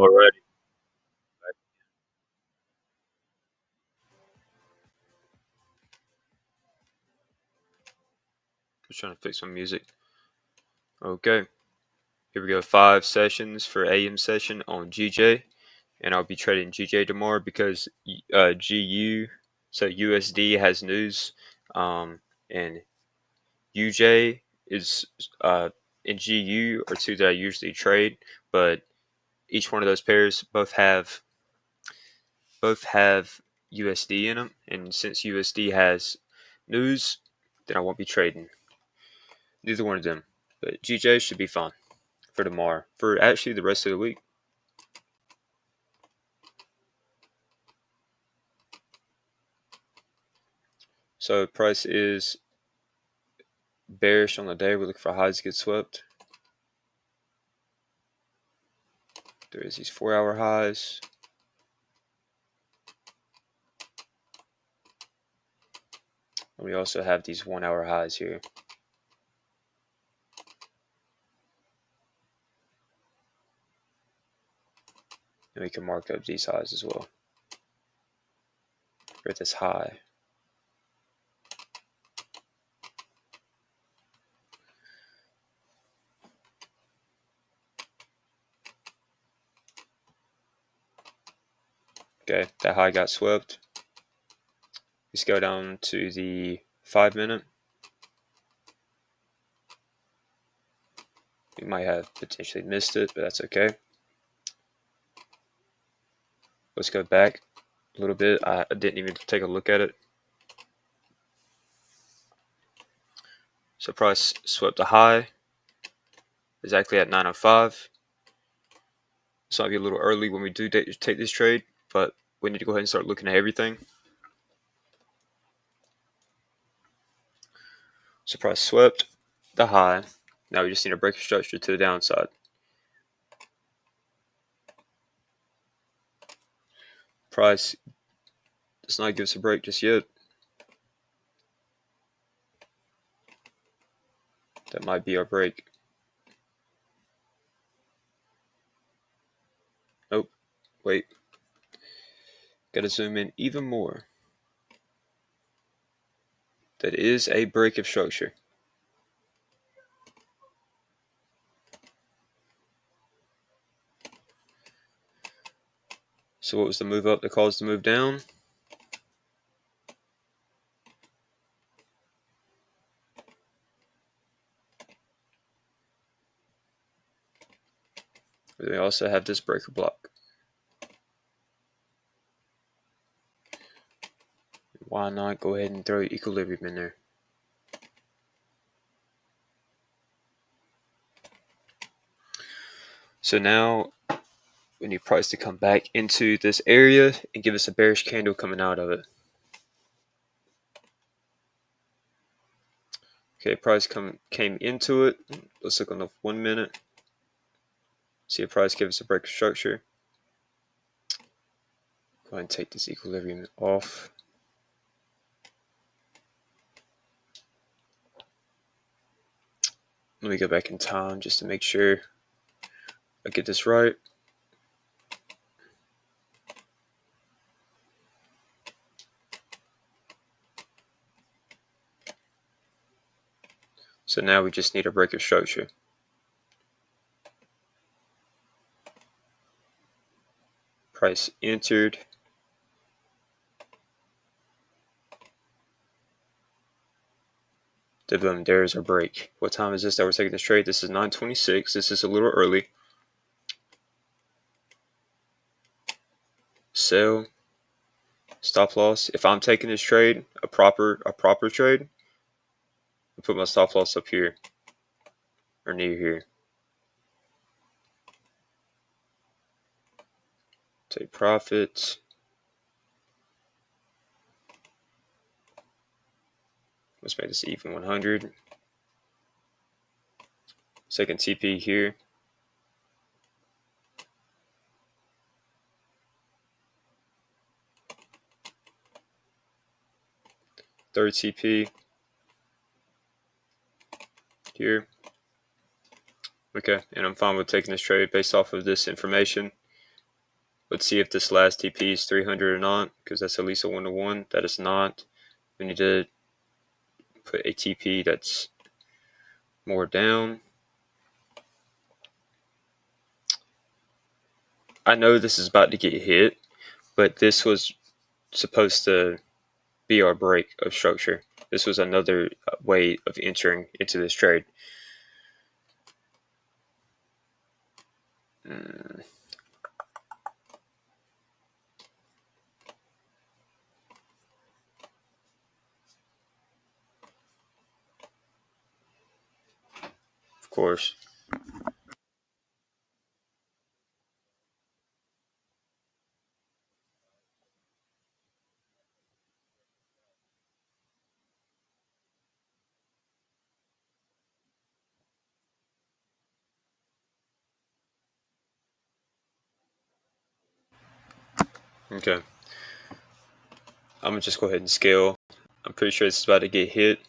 Alrighty. Just trying to fix my music. Okay. Here we go. 5 sessions for AM session on GJ. And I'll be trading GJ tomorrow because GU, so USD has news. And UJ is and GU are two that I usually trade, but each one of those pairs both have USD in them, and since USD has news, then I won't be trading neither one of them. But GJ should be fine for tomorrow, for actually the rest of the week. So price is bearish on the day. We're looking for highs to get swept. There is these 4-hour highs. And we also have these 1-hour highs here. And we can mark up these highs as well. We're at this high. Okay, that high got swept. Let's go down to the 5-minute. We might have potentially missed it, but that's okay. Let's go back a little bit. I didn't even take a look at it. So price swept a high exactly at 9:05. This might be a little early when we do take this trade, but we need to go ahead and start looking at everything. So price swept the high. Now we just need a break of structure to the downside. Price does not give us a break just yet. That might be our break. Nope. Wait. Gotta zoom in even more. That is a break of structure. So what was the move up that caused the move down? We also have this breaker block. Why not go ahead and throw equilibrium in there? So now we need price to come back into this area and give us a bearish candle coming out of it. Okay, price came into it. Let's look on the 1 minute. See if price gives us a break of structure. Go ahead and take this equilibrium off. Let me go back in time just to make sure I get this right. So now we just need a break of structure. Price entered. Boom, there's our break. What time is this that we're taking this trade? This is 9:26. This is a little early. Sell. Stop loss. If I'm taking this trade, a proper trade, I put my stop loss up here or near here. Take profits. Let's make this even 100. Second TP here. Third TP here. Okay, and I'm fine with taking this trade based off of this information. Let's see if this last TP is 300 or not, because that's at least a 1-to-1. That is not. We need to put a TP that's more down. I know this is about to get hit, but this was supposed to be our break of structure. This was another way of entering into this trade. Of course. Okay. I'm gonna just go ahead and scale. I'm pretty sure this is about to get hit.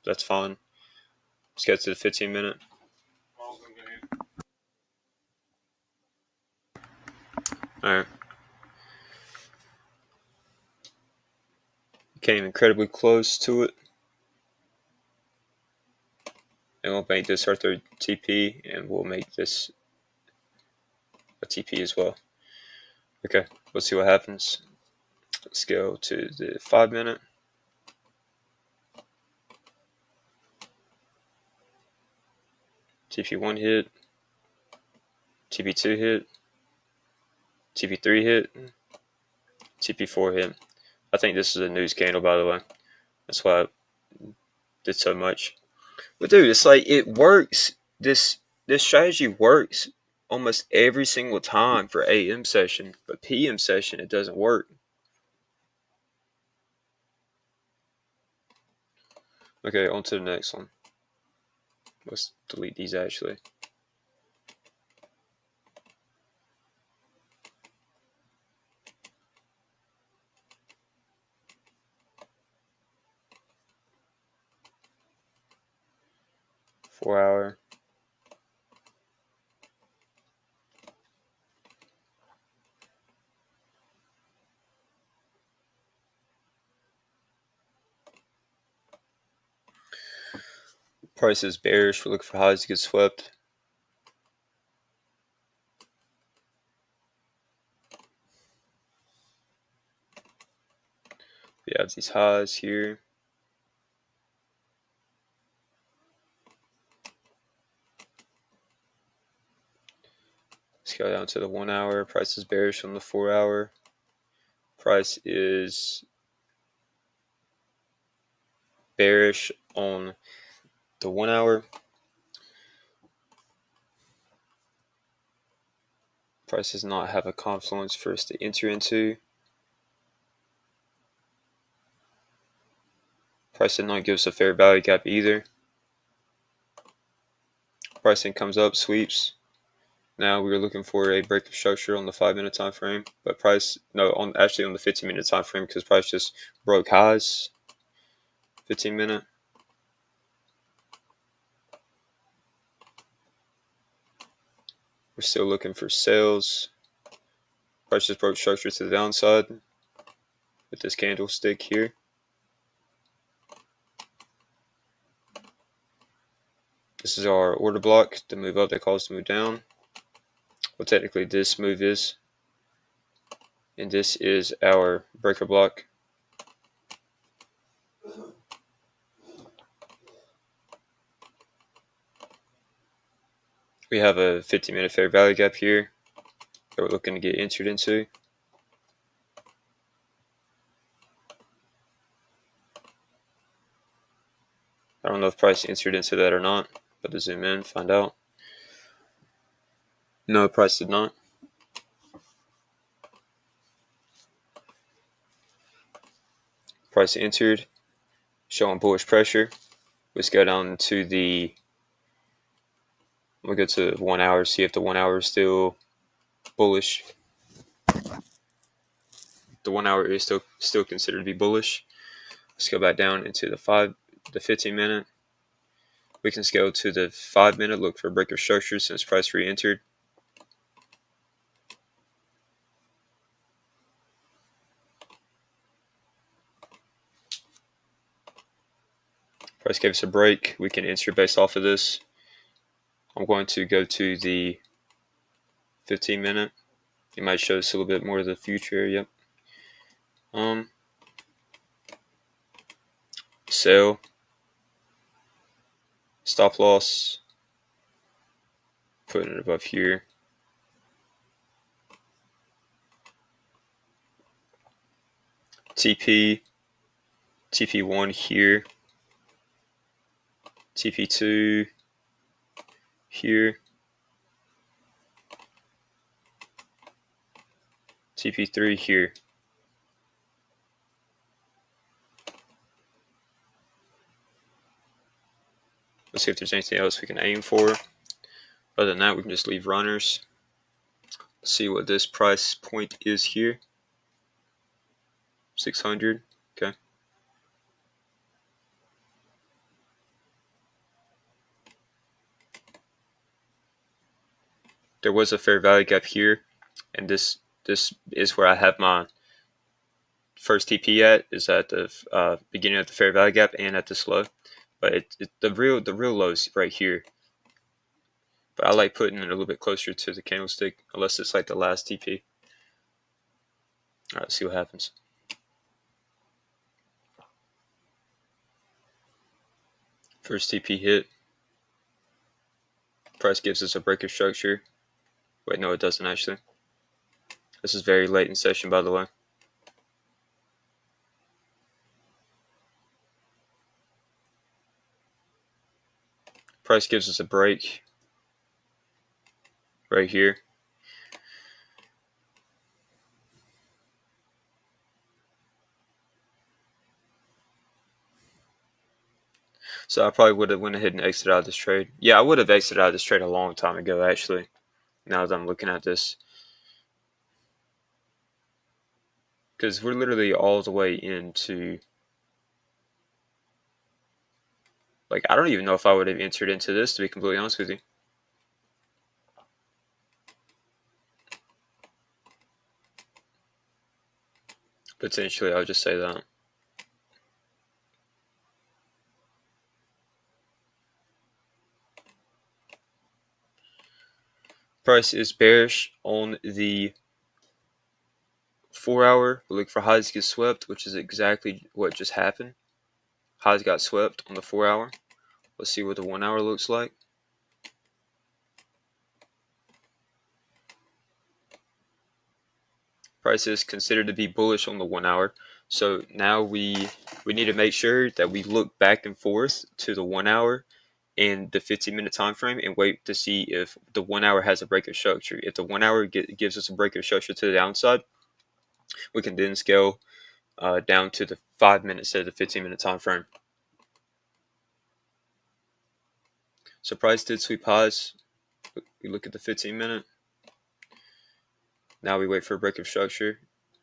That's fine. Let's get to the 15-minute. All right. Came incredibly close to it. And we'll make this our third TP, and we'll make this a TP as well. Okay, let's see what happens. Let's go to the 5-minute. TP1 hit. TP2 hit. TP3 hit. TP4 hit. I think this is a news candle, by the way. That's why I did so much. But dude, it's like it works. This strategy works almost every single time for AM session, but PM session it doesn't work. Okay, on to the next one. Let's delete these actually. Four-hour. Price is bearish. We're looking for highs to get swept. We have these highs here. Let's go down to the 1-hour. Price is bearish on the 4-hour. Price is bearish on the 1-hour. Price does not have a confluence for us to enter into. Price did not give us a fair value gap either. Pricing comes up, sweeps. Now we were looking for a break of structure on the 5-minute time frame, but price actually on the 15-minute time frame because price just broke highs. 15-minute. We're still looking for sales. Price just broke structure to the downside with this candlestick here. This is our order block. The move up that caused the move down. Well, technically this move is. And this is our breaker block. We have a 15-minute fair value gap here that we're looking to get entered into. I don't know if price entered into that or not, but to zoom in, find out. No, price did not. Price entered, showing bullish pressure. Let's go down to the. We'll go to 1 hour, see if the 1 hour is still bullish. The 1 hour is still considered to be bullish. Let's go back down into the 15-minute. We can scale to the 5-minute, look for break of structure since price re-entered. Price gave us a break. We can enter based off of this. I'm going to go to the 15-minute. It might show us a little bit more of the future. Yep. Sell. Stop loss. Putting it above here. TP. TP1 here. TP2 here. TP3 here. Let's see if there's anything else we can aim for. Other than that, we can just leave runners. Let's see what this price point is here. 600. Okay. There was a fair value gap here, and this is where I have my first TP at, is at the beginning of the fair value gap and at this low. But the real low is right here. But I like putting it a little bit closer to the candlestick, unless it's like the last TP. All right, let's see what happens. First TP hit. Price gives us a break of structure. Wait, no, it doesn't actually. This is very late in session, by the way. Price gives us a break right here. So I probably would have went ahead and exited out of this trade. Yeah, I would have exited out of this trade a long time ago, actually, now that I'm looking at this. Because we're literally all the way into... Like, I don't even know if I would have entered into this, to be completely honest with you. Potentially, I'll just say that. Price is bearish on the 4 hour. We look for highs to get swept, which is exactly what just happened. Highs got swept on the 4 hour. Let's see what the 1 hour looks like. Price is considered to be bullish on the 1 hour. So now we need to make sure that we look back and forth to the 1 hour and the 15-minute time frame and wait to see if the 1 hour has a break of structure. If the 1 hour gives us a break of structure to the downside, we can then scale down to the 5 minutes instead of the 15-minute time frame. So price did sweep highs. We look at the 15-minute. Now we wait for a break of structure.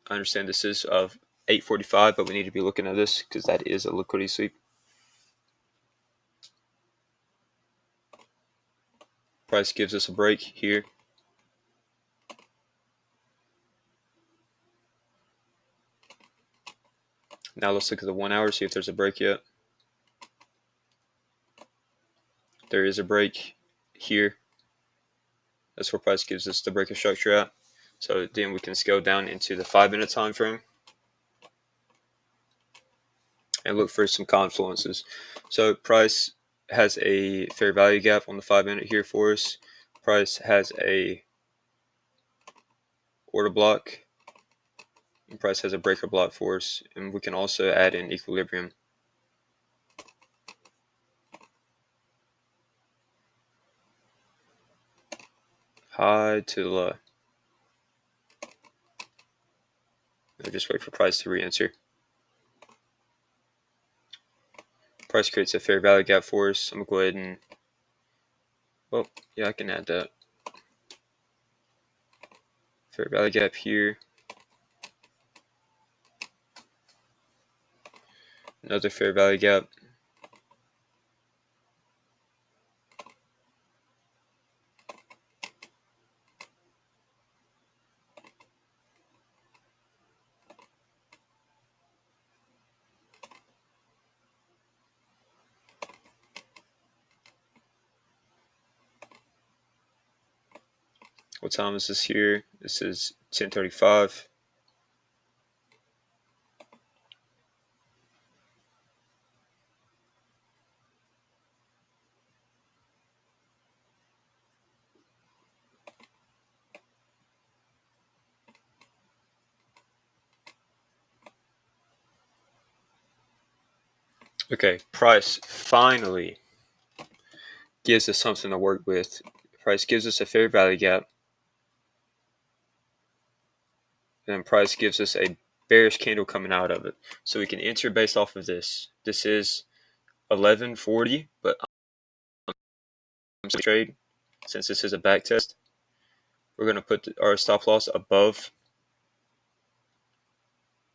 I understand this is of 8:45, but we need to be looking at this because that is a liquidity sweep. Price gives us a break here. Now let's look at the 1 hour, see if there's a break yet. There is a break here. That's where price gives us the break of structure at. So then we can scale down into the 5-minute time frame and look for some confluences. So price has a fair value gap on the 5-minute here for us. Price has a order block, and price has a breaker block for us, and we can also add in equilibrium. High to the low. I'll just wait for price to re-enter. Price creates a fair value gap for us. I'm going to go ahead and, well, yeah, I can add that. Fair value gap here. Another fair value gap. What time is this here? This is 10:35. Okay, price finally gives us something to work with. Price gives us a fair value gap. And then price gives us a bearish candle coming out of it. So we can enter based off of this. This is 1140, but I'm trade since this is a back test. We're going to put our stop loss above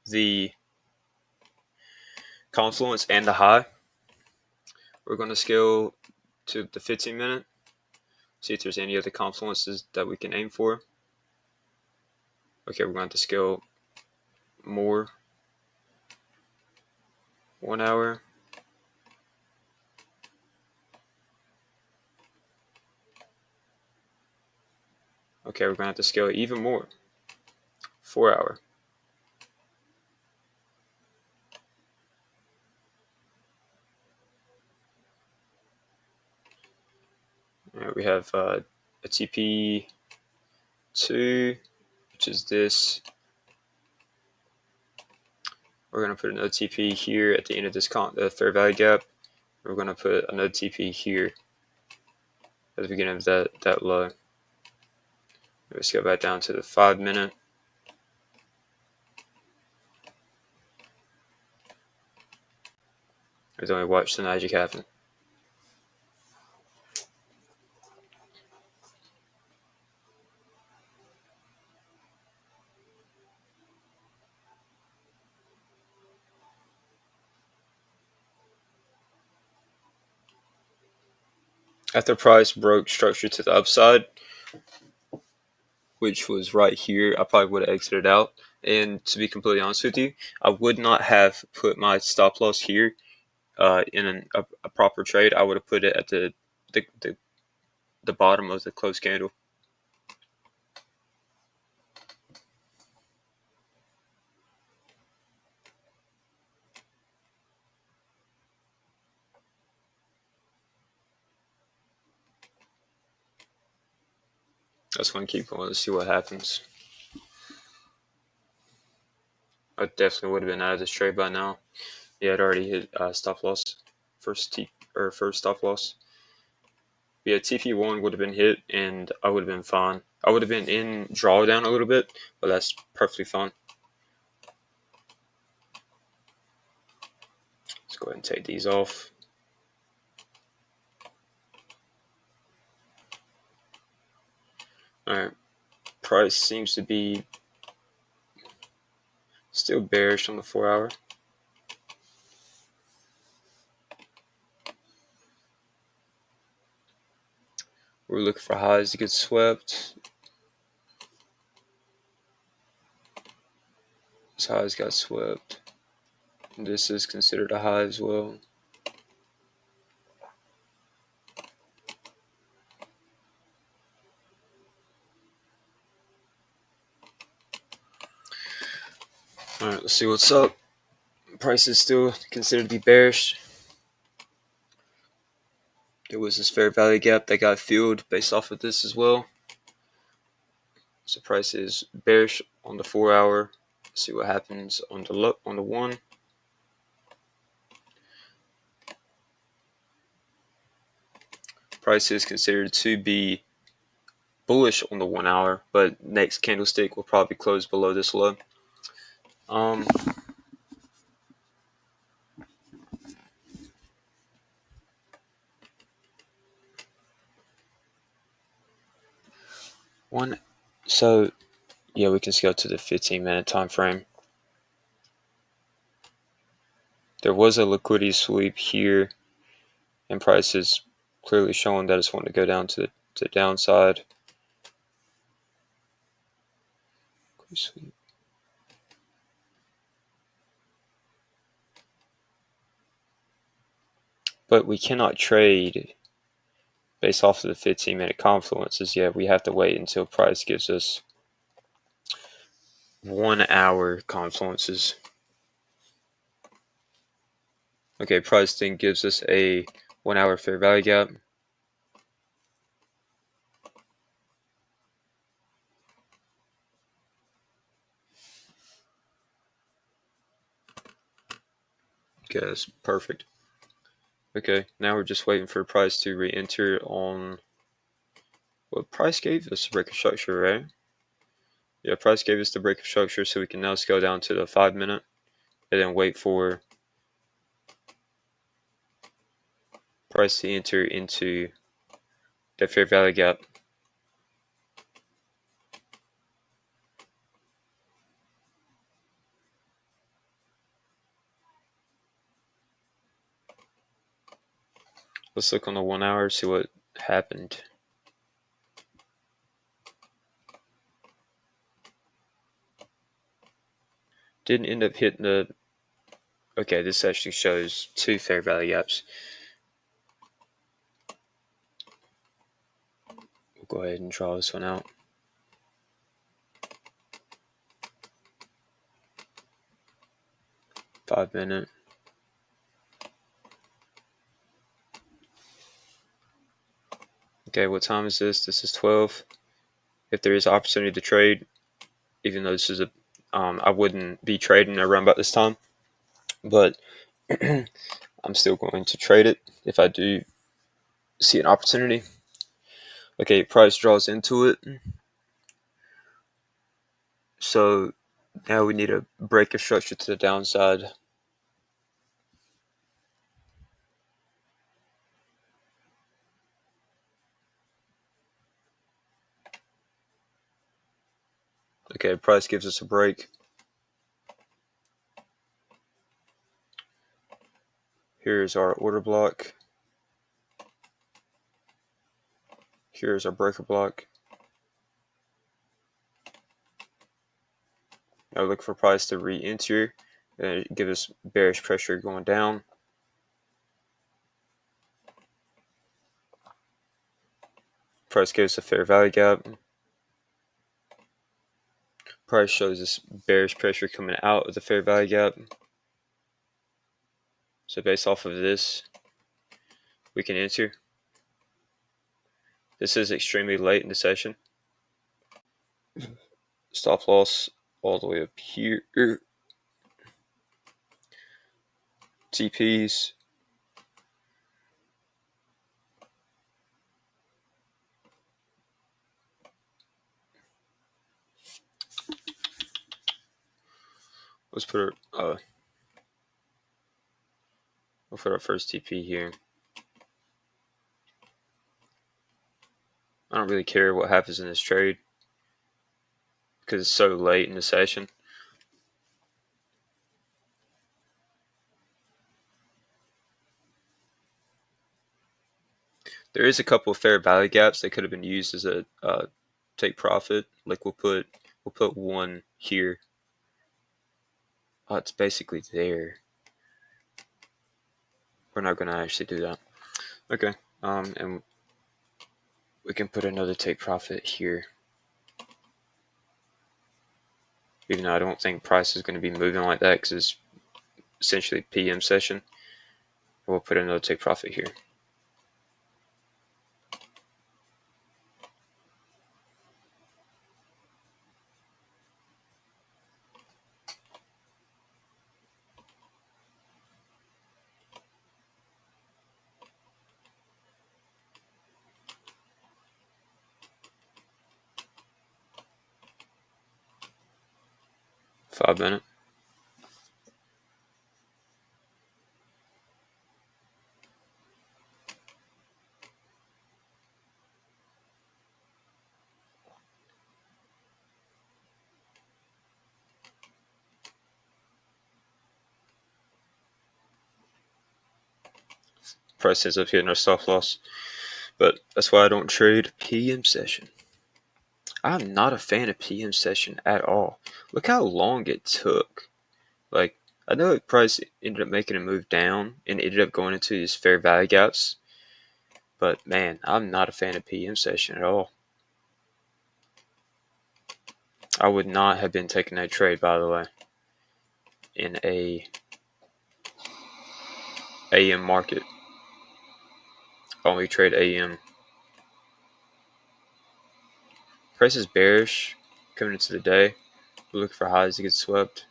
the confluence and the high. We're going to scale to the 15 minute, see if there's any other confluences that we can aim for. Okay, we're going to scale more. 1 hour. Okay, we're going to have to scale even more. 4 hour. All right, we have a TP2, which is this. We're going to put another TP here at the end of this fair value gap. We're going to put another TP here at the beginning of that low. Let's go back down to the 5 minute. Let's only watch the magic happen. After price broke structure to the upside, which was right here, I probably would have exited out. And to be completely honest with you, I would not have put my stop loss here in a proper trade. I would have put it at the bottom of the close candle. That's going to keep going. Let's see what happens. I definitely would have been out of this trade by now. Yeah, it already hit stop loss. First stop loss. Yeah, TP1 would have been hit, and I would have been fine. I would have been in drawdown a little bit, but that's perfectly fine. Let's go ahead and take these off. All right, price seems to be still bearish on the 4 hour. We're looking for highs to get swept. This highs got swept. This is considered a high as well. All right, let's see what's up. Price is still considered to be bearish. There was this fair value gap that got filled based off of this as well. So price is bearish on the 4 hour. Let's see what happens on the 1. Price is considered to be bullish on the 1 hour, but next candlestick will probably close below this low. So yeah, we can scale to the 15-minute time frame. There was a liquidity sweep here, and price is clearly showing that it's wanting to go down to the downside. Sweep. But we cannot trade based off of the 15-minute confluences, yeah, we have to wait until price gives us 1 hour confluences. Okay, price then gives us a 1 hour fair value gap. Okay, that's perfect. Okay, now we're just waiting for price to re-enter on what price gave us the break of structure, right? Yeah, price gave us the break of structure, so we can now scale down to the 5-minute and then wait for price to enter into the fair value gap. Let's look on the 1 hour, see what happened. Didn't end up hitting the. Okay, this actually shows 2 fair value gaps. We'll go ahead and draw this one out. $5-minute. Okay, what time is this? This is 12. If there is opportunity to trade, even though this is a, I wouldn't be trading around about this time, but I'm still going to trade it if I do see an opportunity. Okay, price draws into it. So now we need a break of structure to the downside. Okay, price gives us a break. Here's our order block. Here's our breaker block. Now look for price to re-enter and give us bearish pressure going down. Price gives a fair value gap. Price shows us bearish pressure coming out of the fair value gap. So based off of this, we can enter. This is extremely late in the session. Stop loss all the way up here. TPs. Let's put we'll put our first TP here. I don't really care what happens in this trade because it's so late in the session. There is a couple of fair value gaps that could have been used as a take profit. Like we'll put one here. Oh, it's basically there. We're not gonna actually do that. Okay. And we can put another take profit here. Even though I don't think price is going to be moving like that because it's essentially PM session. We'll put another take profit here. $5-minute. Price ends up hitting our stop loss. But that's why I don't trade PM session. I'm not a fan of PM session at all. Look how long it took. Like, I know price ended up making a move down and ended up going into these fair value gaps. But man, I'm not a fan of PM session at all. I would not have been taking that trade, by the way, in a AM market. Only trade AM. Price is bearish coming into the day. We're looking for highs to get swept.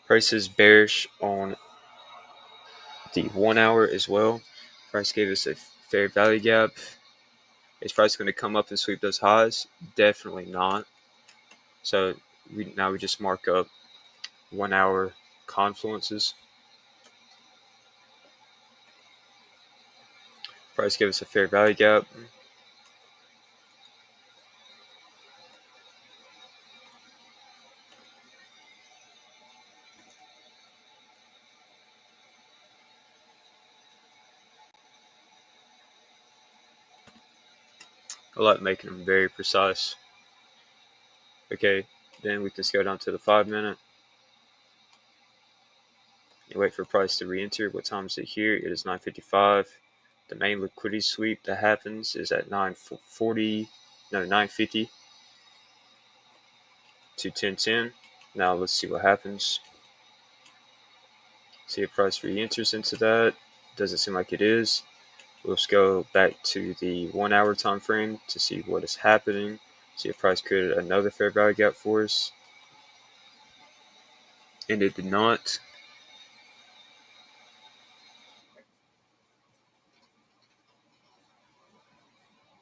Price is bearish on the 1 hour as well. Price gave us a fair value gap. Is price going to come up and sweep those highs? Definitely not. So now we just mark up 1 hour confluences. Price gave us a fair value gap. I like making them very precise. Okay, then we can scale down to the 5 minute. You wait for price to re-enter. What time is it here? It is 9:55. The main liquidity sweep that happens is at 9:50 to 10:10. Now let's see what happens. See if price re-enters into that. Doesn't seem like it is. We'll go back to the 1 hour time frame to see what is happening. See if price created another fair value gap for us. And it did not.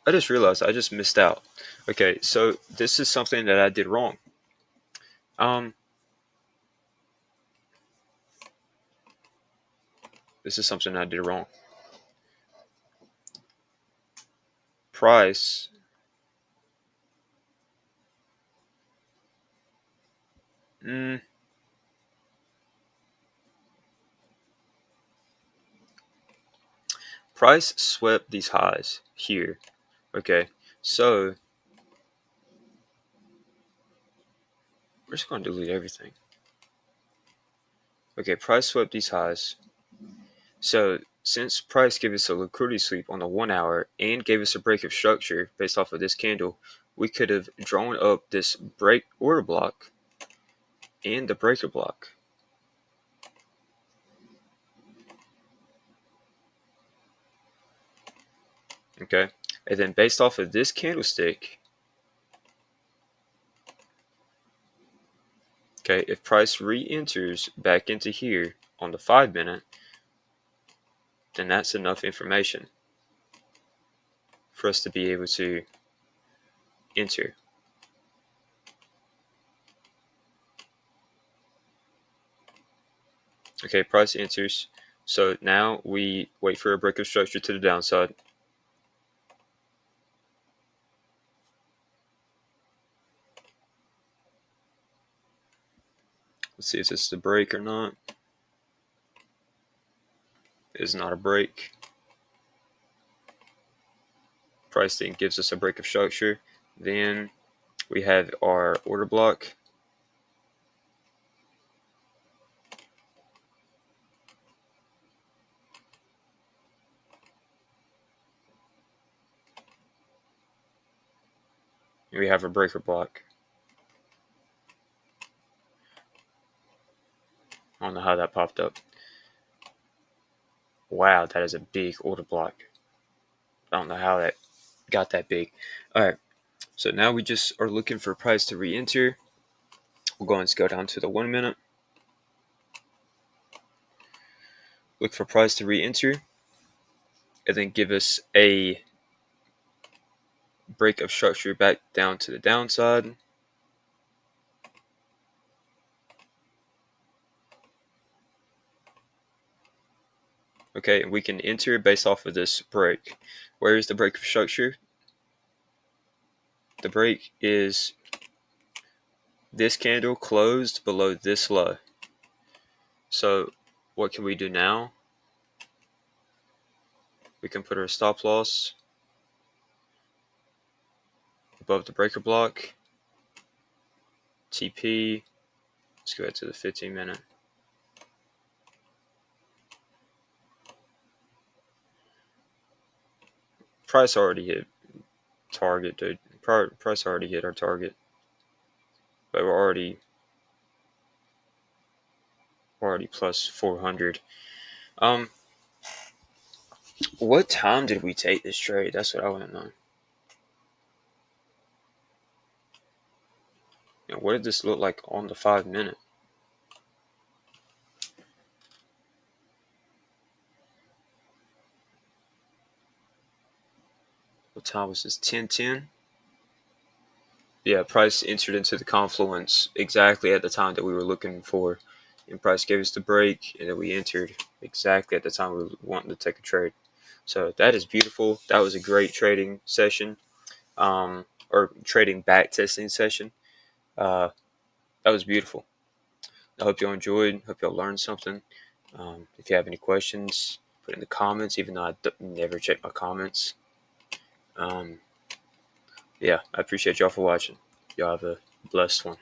I just realized I just missed out. Okay, so this is something that I did wrong. This is something I did wrong. Price price swept these highs here. Okay, so we're just going to delete everything. Okay, price swept these highs. So since price gave us a liquidity sweep on the 1 hour and gave us a break of structure based off of this candle, we could have drawn up this break order block and the breaker block. Okay, and then based off of this candlestick, okay, if price re-enters back into here on the 5 minute, then that's enough information for us to be able to enter. Okay, price enters. So now we wait for a break of structure to the downside. Let's see if this is a break or not. It is not a break. Price then gives us a break of structure. Then we have our order block. And we have a breaker block. I don't know how that popped up. Wow, that is a big order block. I don't know how that got that big. All right, so now we just are looking for price to re-enter. We'll go and scale down to the 1 minute. Look for price to re-enter, and then give us a break of structure back down to the downside. Okay, and we can enter based off of this break. Where is the break of structure? The break is this candle closed below this low. So what can we do now? We can put our stop loss above the breaker block. TP. Let's go back to the 15-minute. Price already hit target, dude. Price already hit our target, but we're already plus 400. What time did we take this trade? That's what I want to know. And what did this look like on the 5-minute? What time was this? 10:10. Yeah, price entered into the confluence exactly at the time that we were looking for, and price gave us the break, and then we entered exactly at the time we were wanting to take a trade. So that is beautiful. That was a great trading session, or trading back testing session. That was beautiful. I hope you all enjoyed. Hope you all learned something. If you have any questions, put in the comments. Even though I never check my comments. Yeah, I appreciate y'all for watching. Y'all have a blessed one.